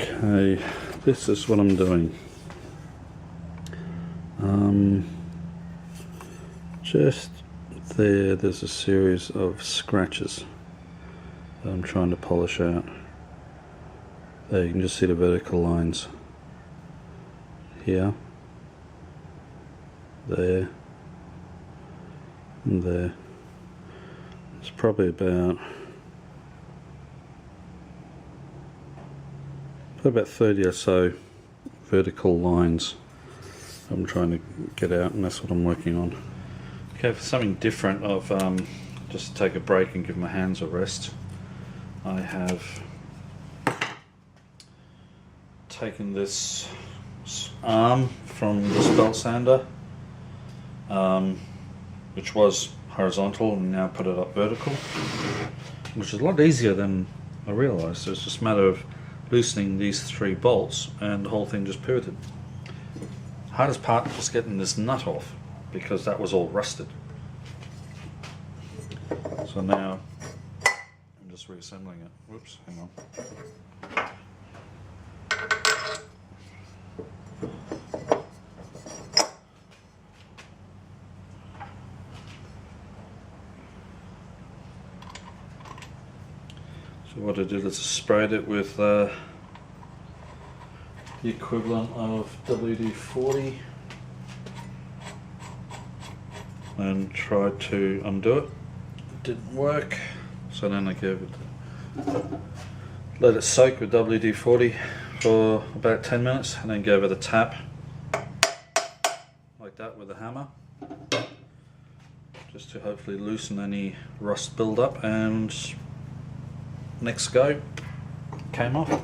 Okay, this is what I'm doing. Just there's a series of scratches that I'm trying to polish out. There you can just see the vertical lines here, there, and there. It's probably about 30 or so vertical lines I'm trying to get out, and that's what I'm working on. Okay, for something different, of just to take a break and give my hands a rest, I have taken this arm from this belt sander, which was horizontal, and now put it up vertical, which is a lot easier than I realised. It's just a matter of loosening these 3 bolts and the whole thing just pivoted. Hardest part was getting this nut off, because that was all rusted. So now I'm just reassembling it. Whoops, hang on. So what I did is I sprayed it with the equivalent of WD-40 and tried to undo it. It didn't work, so then I let it soak with WD-40 for about 10 minutes, and then gave it a tap like that with a hammer, just to hopefully loosen any rust buildup, and next go, came off.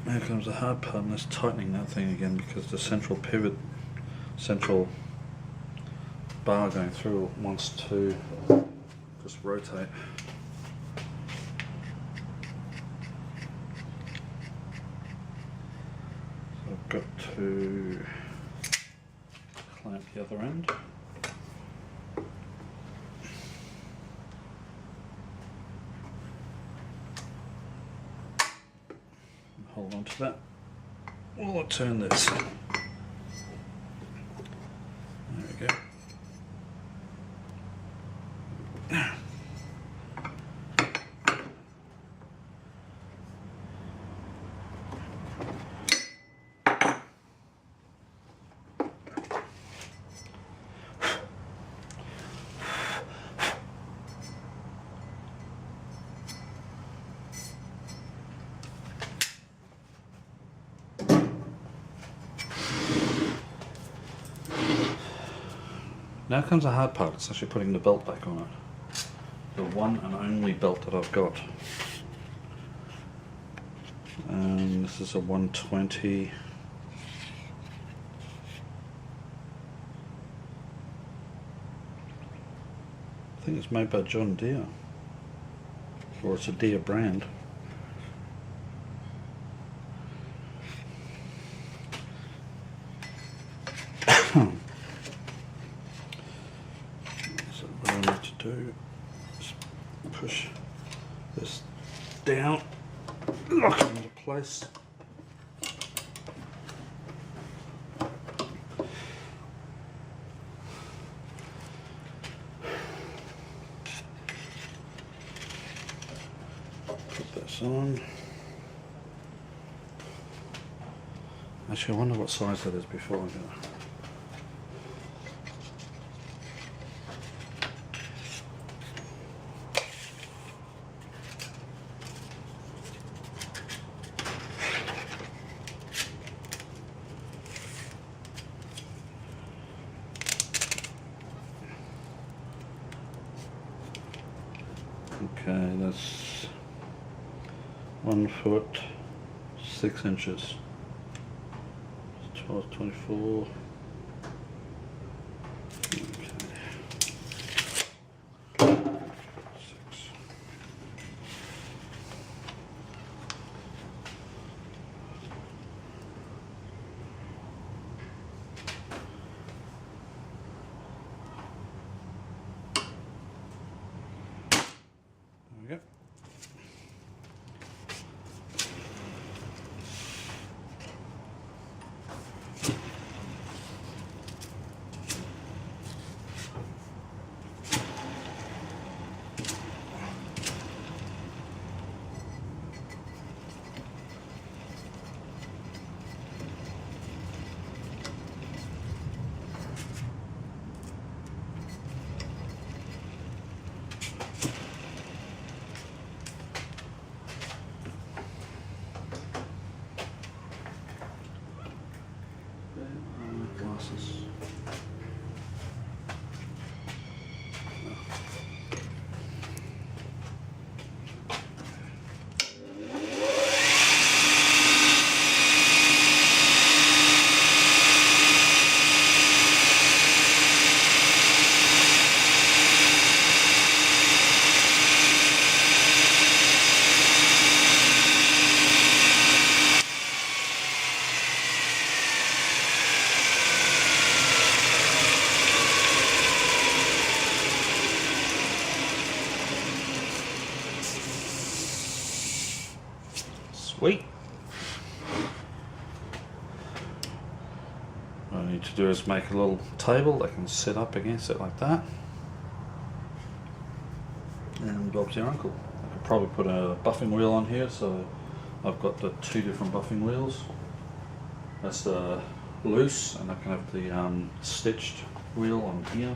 Now comes the hard part, and that's tightening that thing again, because the central bar going through wants to just rotate. So I've got to clamp the other end. Hold on to that while I turn this. There we go. Now comes the hard part. It's actually putting the belt back on it. The one and only belt that I've got. And this is a 120. I think it's made by John Deere. Or it's a Deere brand. Do is push this down, lock it into place. Put this on. Actually, I wonder what size that is before I go. Okay, that's 1 foot 6 inches. 12, 24. Okay. 6. glasses. Sweet. What I need to do is make a little table that can sit up against it like that. And Bob's your uncle. I could probably put a buffing wheel on here, so I've got the 2 different buffing wheels. That's the loose, and I can have the stitched wheel on here.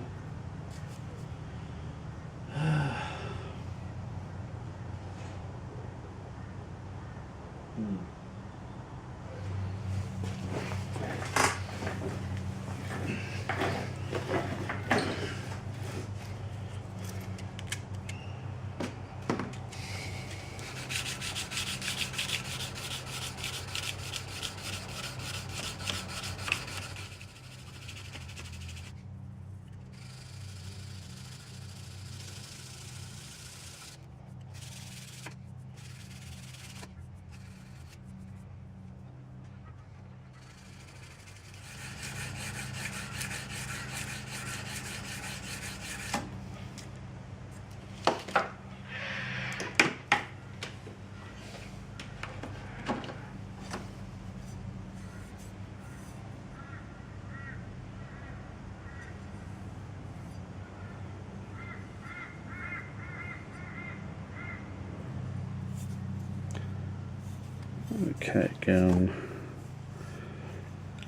Okay, again,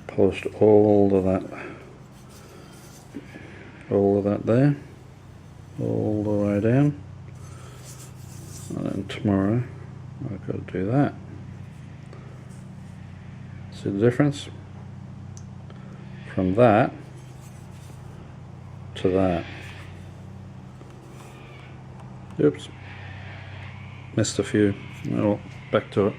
polished all of that there, all the way down, and then tomorrow I've got to do that. See the difference? From that to that. Oops, missed a few. Oh, back to it.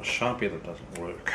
Sharpie that doesn't work.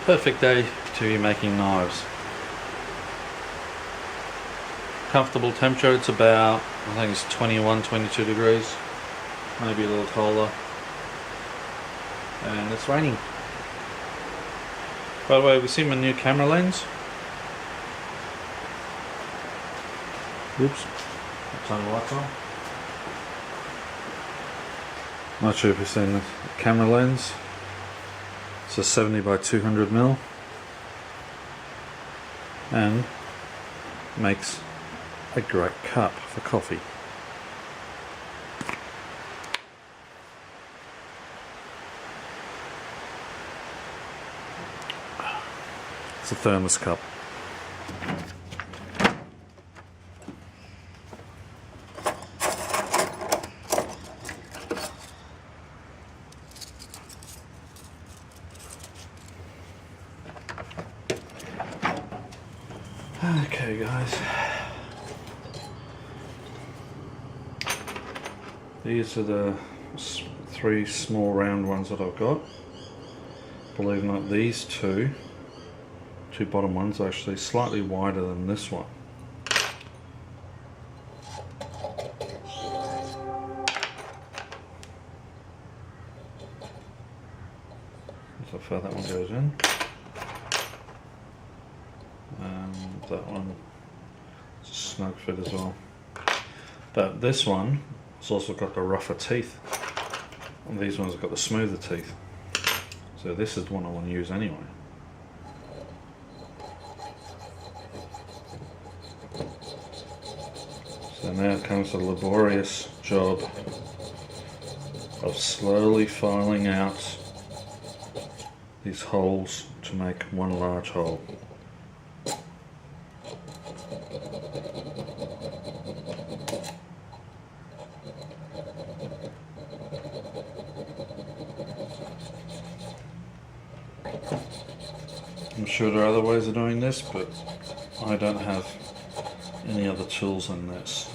Perfect day to be making knives. Comfortable temperature, it's about, I think it's 21, 22 degrees, maybe a little colder, and it's raining. By the way, have you seen my new camera lens? Oops, turn the lights on. Not sure if you've seen the camera lens. It's a 70 by 200mm and makes a great cup for coffee. It's a thermos cup. Okay guys, these are the three small round ones that I've got. Believe it or not, these two bottom ones are actually slightly wider than this one. So far that one goes in. And that one is snug fit as well. But this one has also got the rougher teeth, and these ones have got the smoother teeth. So this is the one I want to use anyway. So now comes the laborious job of slowly filing out these holes to make one large hole. I'm sure there are other ways of doing this, but I don't have any other tools than this.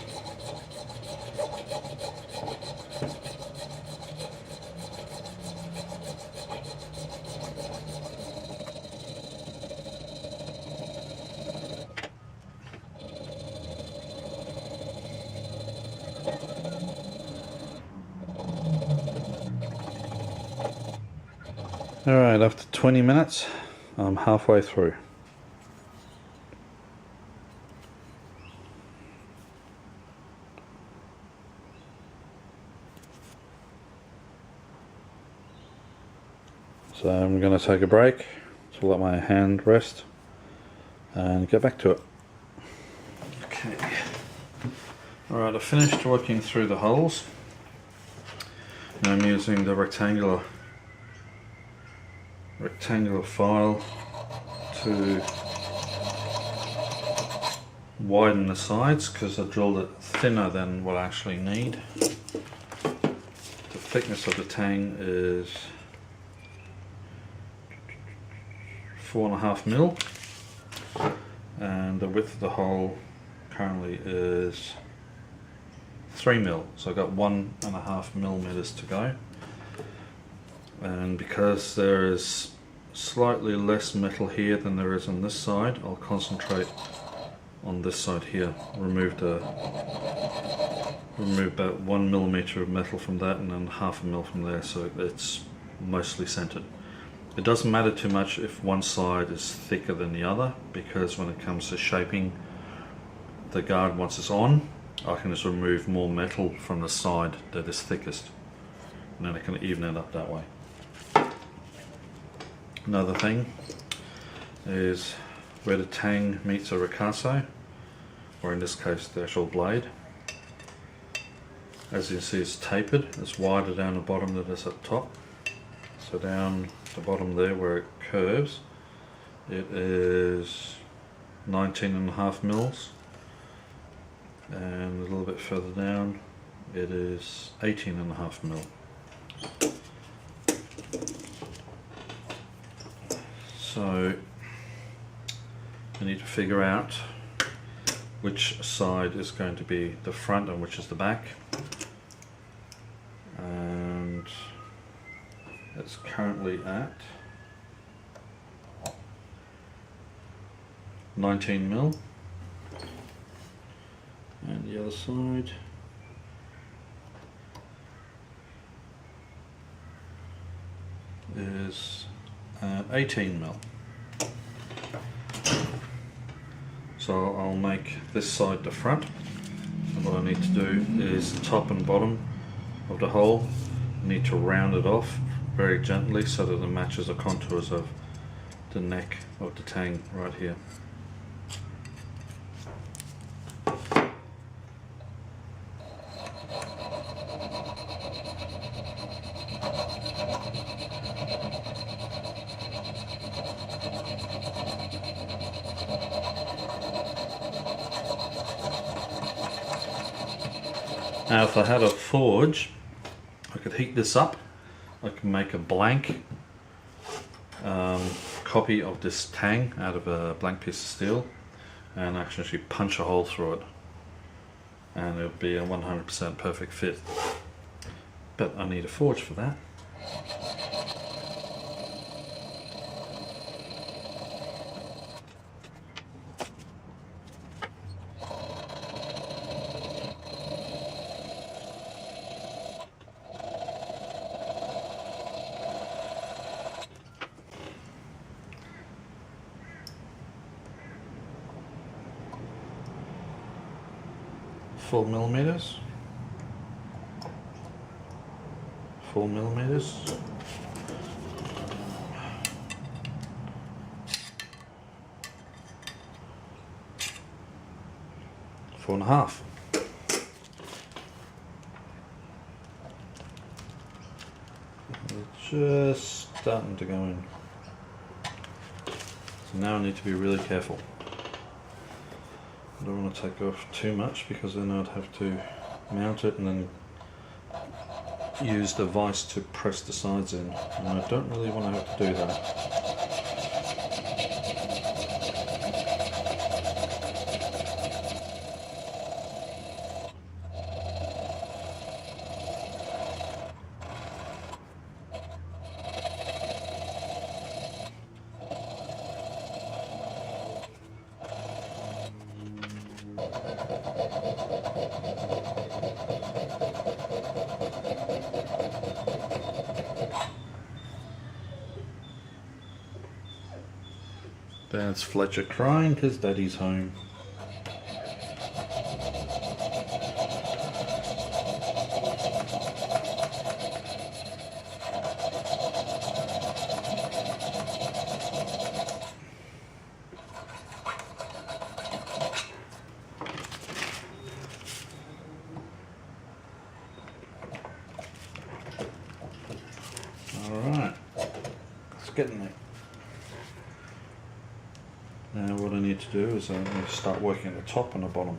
Alright, after 20 minutes, I'm halfway through. So I'm going to take a break to let my hand rest and get back to it. Okay. Alright, I finished working through the holes. Now I'm using the rectangular file to widen the sides, because I drilled it thinner than what I actually need. The thickness of the tang is 4.5 mil, and the width of the hole currently is 3 mil, so I've got 1.5 millimeters to go. And because there is slightly less metal here than there is on this side, I'll concentrate on this side here. Remove about 1 millimeter of metal from that, and then 0.5 mil from there, so it's mostly centered. It doesn't matter too much if one side is thicker than the other, because when it comes to shaping the guard once it's on, I can just remove more metal from the side that is thickest, and then I can even it up that way. Another thing is where the tang meets a ricasso, or in this case the actual blade. As you can see, it's tapered, it's wider down the bottom than it is at the top. So down the bottom there where it curves, it is 19.5 mils, and a little bit further down it is 18.5 mil. So I need to figure out which side is going to be the front and which is the back, and it's currently at 19 mil, and the other side is 18 mil. So I'll make this side the front, and what I need to do is the top and bottom of the hole, I need to round it off very gently so that it matches the contours of the neck of the tang right here. Now if I had a forge, I could heat this up. I can make a blank copy of this tang out of a blank piece of steel, and actually punch a hole through it, and it would be a 100% perfect fit. But I need a forge for that. 4 millimeters. 4 millimeters. Four and a half. Just starting to go in. So now I need to be really careful. I don't want to take off too much because then I'd have to mount it and then use the vise to press the sides in, and I don't really want to have to do that. That's Fletcher crying because Daddy's home. Alright, it's getting there. Now what I need to do is I need to start working at the top and the bottom.